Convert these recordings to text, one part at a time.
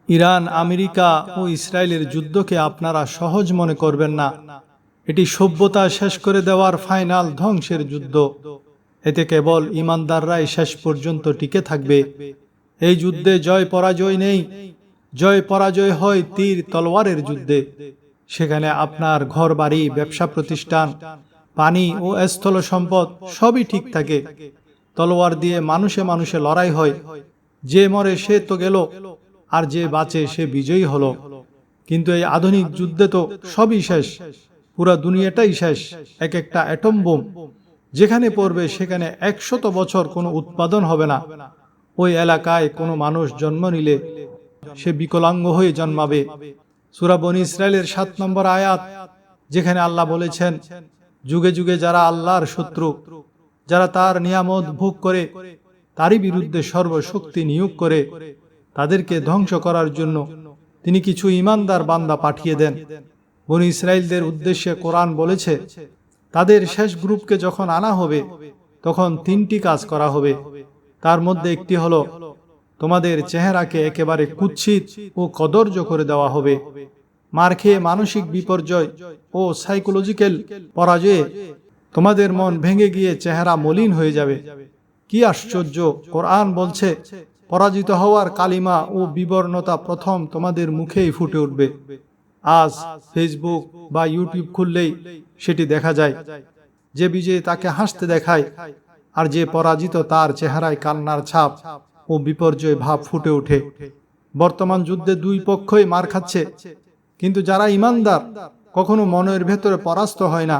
Iran, America ও ইসরায়েলের যুদ্ধকে আপনারা সহজ মনে করবেন না। এটি সভ্যতা শেষ করে দেওয়ার ফাইনাল ধ্বংসের যুদ্ধ। এতে কেবল ঈমানদাররাই শেষ পর্যন্ত টিকে থাকবে। এই যুদ্ধে জয় পরাজয় নেই। জয় পরাজয় হয় তীর তলোয়ারের যুদ্ধে। সেখানে আপনার ঘরবাড়ি, ব্যবসা প্রতিষ্ঠান, পানি ও স্থল সম্পদ সবই ঠিক থাকে। তলোয়ার দিয়ে মানুষে মানুষে লড়াই হয়। যে মরে সে তো গেল, আর যে বাঁচে সে বিজয়ী হলো। কিন্তু এই আধুনিক যুদ্ধে তো সবই শেষ। পুরা দুনিয়াটাই শেষ। এক একটা অ্যাটম বোম যেখানে পড়বে সেখানে 100 বছর কোনো উৎপাদন হবে না। ওই এলাকায় কোনো মানুষ জন্ম নিলে সে বিকলাঙ্গ হয়ে জন্মাবে। সূরা বনী ইসরাইলের 7 নম্বর আয়াত, যেখানে আল্লাহ বলেছেন, যুগে যুগে যারা আল্লাহর শত্রু, যারা তার নিয়ামত ভোগ করে, তারই বিরুদ্ধে সর্বশক্তি নিয়োগ করে, তাদেরকে ধ্বংস করার জন্য তিনি কিছু ঈমানদার বান্দা পাঠিয়ে দেন। বনী ইসরাইলদের উদ্দেশ্যে কোরআন বলেছে, তাদের শেষ গ্রুপকে যখন আনা হবে তখন 3টি কাজ করা হবে। তার মধ্যে একটি হলো, তোমাদের চেহারাকে একেবারে কুৎসিত ও কদর্য করে দেওয়া হবে। মার খেয়ে মানসিক বিপর্যয় ও সাইকোলজিক্যাল পরাজয়ে তোমাদের মন ভেঙে গিয়ে চেহারা মলিন হয়ে যাবে। কি আশ্চর্য! কোরআন বলছে, পরাজিত হওয়ার কালিমা ও বিবর্ণতা প্রথম তোমাদের মুখেই ফুটে উঠবে। আজ ফেসবুক বা ইউটিউব খুললেই সেটি দেখা যায়। যে বিজয়ী তাকে হাসতে দেখায়, আর যে পরাজিত তার চেহারায় কান্নার ছাপ ও বিপর্যয় ভাব ফুটে ওঠে। বর্তমান যুদ্ধে দুই পক্ষই মার খাচ্ছে, কিন্তু যারা ঈমানদার কখনো মনের ভেতরে পরাস্ত হয় না,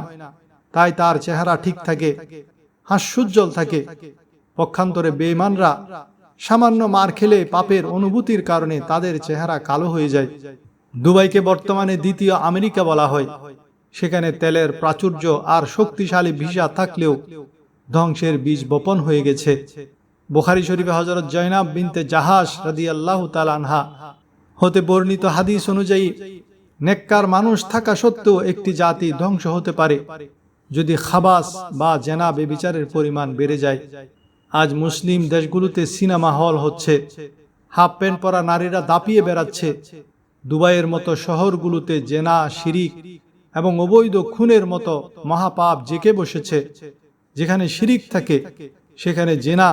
তাই তার চেহারা ঠিক থাকে, হাস্যোজ্জ্বল থাকে। পক্ষান্তরে বেঈমানরা সামান্য মার খেলে পাপের অনুভূতির কারণে তাদের চেহারা কালো হয়ে যায়। দুবাইকে বর্তমানে দ্বিতীয় আমেরিকা বলা হয়। সেখানে তেলের প্রাচুর্য আর শক্তিশালী ভিসা থাকলেও ধ্বংসের বীজ বপন হয়ে গেছে। বুখারী শরীফে হযরত জয়নাব বিনতে জাহাশ রাদিয়াল্লাহু তাআলা আনহা হতে বর্ণিত হাদিস অনুযায়ী, নেককার মানুষ থাকা সত্ত্বেও একটি জাতি ধ্বংস হতে পারে যদি খাবাস বা জেনা বেবিচারের পরিমাণ বেড়ে যায়। আজ মুসলিম দেশগুলোতে সিনেমা হল হচ্ছে, হাফ প্যান্ট পরা নারীরা দাপিয়ে বেড়াচ্ছে। দুবাইয়ের মতো শহরগুলোতে জেনা, শিরিক এবং অবৈধ খুনের মতো মহাপাপ জেঁকে বসেছে। যেখানে শিরিক থাকে সেখানে জেনা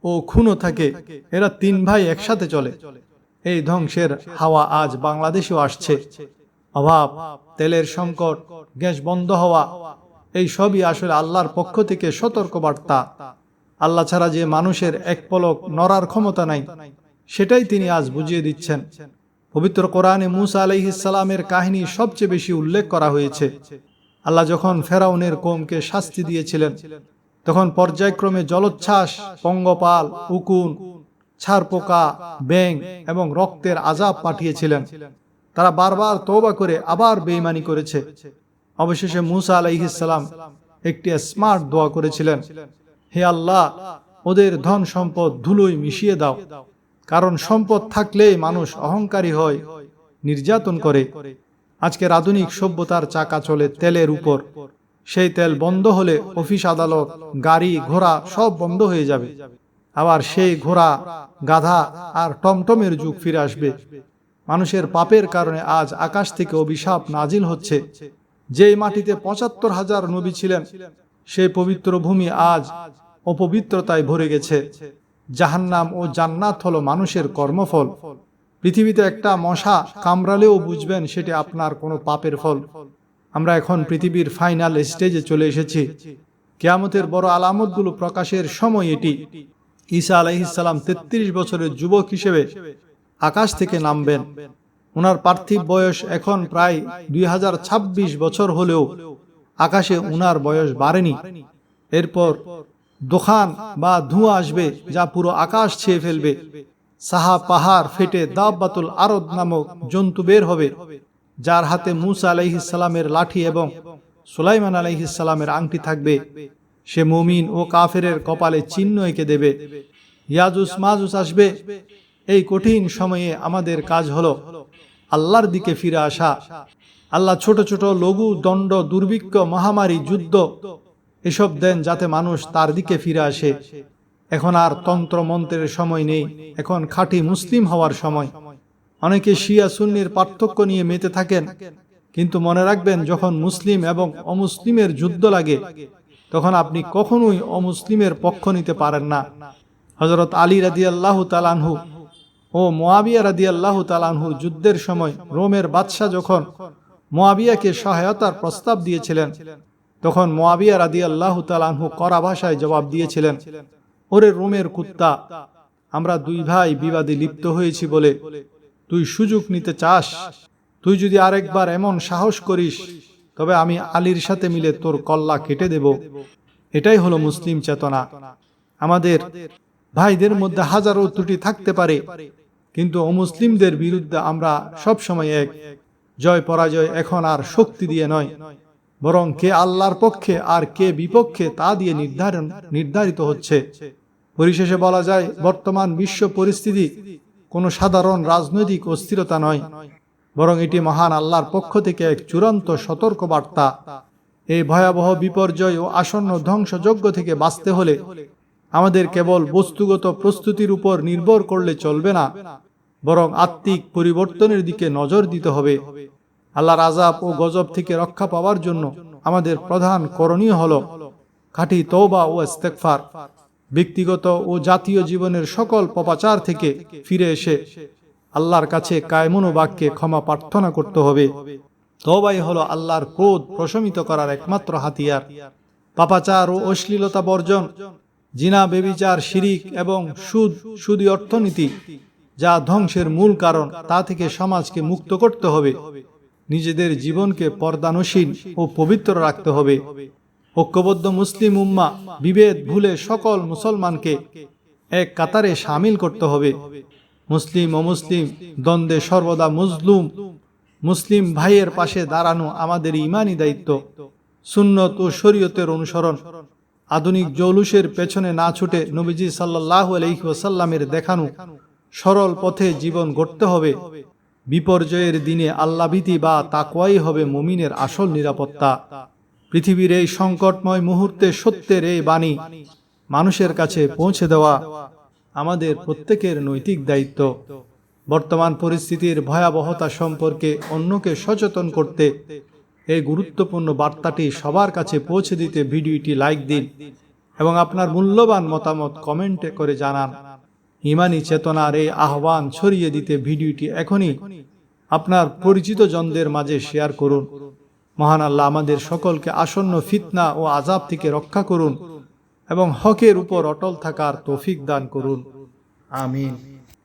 ও খুনও থাকে। এরা 3 ভাই একসাথে চলে। এই ধ্বংসের হাওয়া আজ বাংলাদেশেও আসছে। অভাব, তেলের সংকট, গ্যাস বন্ধ হওয়া, এই সবই আসলে আল্লাহর পক্ষ থেকে সতর্ক বার্তা। আল্লাহ ছাড়া যে মানুষের এক পলক নড়ার ক্ষমতা নাই, সেটাই তিনি আজ বুঝিয়ে দিচ্ছেন। পবিত্র কোরআনে মূসা আলাইহিস সালামের কাহিনী সবচেয়ে বেশি উল্লেখ করা হয়েছে। আল্লাহ যখন ফেরাউনের কওমকে শাস্তি দিয়েছিলেন, তখন পর্যায়ক্রমে জলোচ্ছ্বাস, পঙ্গপাল, উকুন, ছারপোকা, ব্যাঙ এবং রক্তের আযাব পাঠিয়েছিলেন। তারা বারবার তওবা করে আবার বেঈমানি করেছে। অবশেষে মূসা আলাইহিস সালাম একটি স্মার্ট দোয়া করেছিলেন, হে আল্লাহ, ওদের ধন সম্পদ ধুলোয় মিশিয়ে দাও। কারণ সম্পদ থাকলেই মানুষ অহংকারী হয়, নির্যাতন করে। আজকের আধুনিক সভ্যতার চাকা চলে তেলের উপর। সেই তেল বন্ধ হলে অফিস, আদালত, গাড়ি, ঘোড়া সব বন্ধ হয়ে যাবে। আবার সেই ঘোড়া, গাধা আর টমটমের যুগ ফিরে আসবে। মানুষের পাপের কারণে আজ আকাশ থেকে অভিশাপ নাজিল হচ্ছে। যেই মাটিতে ৭৫,০০০ নবী ছিলেন, সেই পবিত্র ভূমি আজ অপবিত্রতায় ভরে গেছে। জাহান্নাম ও জান্নাত হলো মানুষের কর্মফল। পৃথিবীতে একটা মশা কামড়ালেও বুঝবেন সেটি আপনার কোনো পাপের ফল। আমরা এখন পৃথিবীর ফাইনাল স্টেজে চলে এসেছি। কিয়ামতের বড় আলামতগুলো প্রকাশের সময় এটি। ঈসা আলাইহিস সালাম ৩৩ বছরের যুবক হিসেবে আকাশ থেকে নামবেন। ওনার পার্থিব বয়স এখন প্রায় 2026 বছর হলেও আকাশে উনার বয়স বাড়েনি। এরপর দোকান বা ধোঁয়া আসবে, যা পুরো আকাশ ছেয়ে ফেলবে। সাহা পাহাড় ফেটে দাব্বাতুল আরদ নামক জন্তু বের হবে, যার হাতে মূসা আলাইহিস সালামের লাঠি এবং সুলাইমান আলাইহিস সালামের আংটি থাকবে। সে মুমিন ও কাফেরের কপালে চিহ্ন এঁকে দেবে। ইয়াজুজ মাজুজ আসবে। এই কঠিন সময়ে আমাদের কাজ হলো আল্লাহর দিকে ফিরে আসা। আল্লাহ ছোট ছোট লঘু দণ্ড, দুর্ভিক্ষ, মহামারী, যুদ্ধ এসব দেন যাতে মানুষ তার দিকে ফিরে আসে। এখন আর তন্ত্র মন্ত্রের সময় নেই, এখন খাঁটি মুসলিম হওয়ার সময়। অনেকে শিয়া সুন্নির পার্থক্য নিয়ে মেতে থাকেন, কিন্তু মনে রাখবেন, যখন মুসলিম এবং অমুসলিমের যুদ্ধ লাগে তখন আপনি কখনোই অমুসলিমের পক্ষ নিতে পারেন না। হযরত আলী রাদিয়াল্লাহু তাআলা আনহু ও মুয়াবিয়া রাদিয়াল্লাহু তাআলা আনহুর যুদ্ধের সময় রোমের বাদশাহ যখন মুয়াবিয়াকে সহায়তার প্রস্তাব দিয়েছিলেন, তখন মুয়াবিয়া রাদিয়াল্লাহু তাআলা আনহু কড়া ভাষায় জবাব দিয়েছিলেন, ওরে রোমের কুত্তা, আমরা দুই ভাই বিবাদে লিপ্ত হয়েছি বলে তুই সুযোগ নিতে চাস? তুই যদি আরেকবার এমন সাহস করিস তবে আমি আলীর সাথে মিলে তোর কল্লা কেটে দেব। এটাই হলো মুসলিম চেতনা। আমাদের ভাইদের মধ্যে হাজারো ত্রুটি থাকতে পারে, কিন্তু অমুসলিমদের বিরুদ্ধে আমরা সব সময় এক। জয় পরাজয় এখন আর শক্তি দিয়ে নয়, বরং কে আল্লাহর পক্ষে আর কে বিপক্ষে তা দিয়ে নির্ধারিত হচ্ছে। পরিশেষে বলা যায়, বর্তমান বিশ্ব পরিস্থিতি কোনো সাধারণ রাজনৈতিক অস্থিরতা নয়, বরং এটি মহান আল্লাহর পক্ষ থেকে এক চূড়ান্ত সতর্ক বার্তা। এই ভয়াবহ বিপর্যয় ও আসন্ন ধ্বংসযজ্ঞ থেকে বাঁচতে হলে আমাদের কেবল বস্তুগত প্রস্তুতির উপর নির্ভর করলে চলবে না, বরং আত্মিক পরিবর্তনের দিকে নজর দিতে হবে। আল্লাহর আযাব ও গজব থেকে রক্ষা পাওয়ার জন্য আমাদের প্রধান করণীয় হলো খাঁটি তওবা ও ইস্তেগফার। ব্যক্তিগত ও জাতীয় জীবনের সকল পাপাচার থেকে ফিরে এসে আল্লাহর কাছে কায়মনো বাক্যে ক্ষমা প্রার্থনা করতে হবে। তওবাই হলো আল্লাহর ক্রোধ প্রশমিত করার একমাত্র হাতিয়ার। পাপাচার ও অশ্লীলতা বর্জন, জিনা, ব্যভিচার, শিরিক এবং সুদী অর্থনীতি যা ধ্বংসের মূল কারণ, তা থেকে সমাজকে মুক্ত করতে হবে। নিজেদের জীবনকে পর্দানসীন ও পবিত্র রাখতে হবে। ঐক্যবদ্ধ মুসলিম উম্মাহ বিভেদ ভুলে সকল মুসলমানকে এক কাতারে শামিল করতে হবে। মুসলিম অমুসলিম দ্বন্দ্বে সর্বদা মুসলিম ভাইয়ের পাশে দাঁড়ানো আমাদের ঈমানি দায়িত্ব। সুন্নত ও শরীয়তের অনুসরণ, আধুনিক জৌলুসের পেছনে না ছুটে নবীজি সাল্লাল্লাহু আলাইহি ওয়াসাল্লামের দেখানো সরল পথে জীবন গড়তে হবে। বিপর্যয়ের দিনে আল্লাহভীতি বা তাকওয়াই হবে মুমিনের আসল নিরাপত্তা। পৃথিবীর এই সংকটময় মুহূর্তে সত্যের এই বাণী মানুষের কাছে পৌঁছে দেওয়া আমাদের প্রত্যেকের নৈতিক দায়িত্ব। বর্তমান পরিস্থিতির ভয়াবহতা সম্পর্কে অন্যকে সচেতন করতে এই গুরুত্বপূর্ণ বার্তাটি সবার কাছে পৌঁছে দিতে ভিডিওটি লাইক দিন এবং আপনার মূল্যবান মতামত কমেন্টে করে জানান। ঈমানি চেতনার এই আহ্বান ছড়িয়ে দিতে ভিডিওটি এখনই আপনার পরিচিত জনদের মাঝে শেয়ার করুন। মহান আল্লাহ আমাদের সকলকে আসন্ন ফিতনা ও আযাব থেকে রক্ষা করুন এবং হকের উপর অটল থাকার তৌফিক দান করুন। আমিন।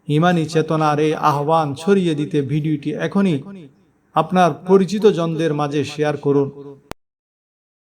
ঈমানি চেতনার এই আহ্বান ছড়িয়ে দিতে ভিডিওটি এখনই আপনার পরিচিত জনদের মাঝে শেয়ার করুন।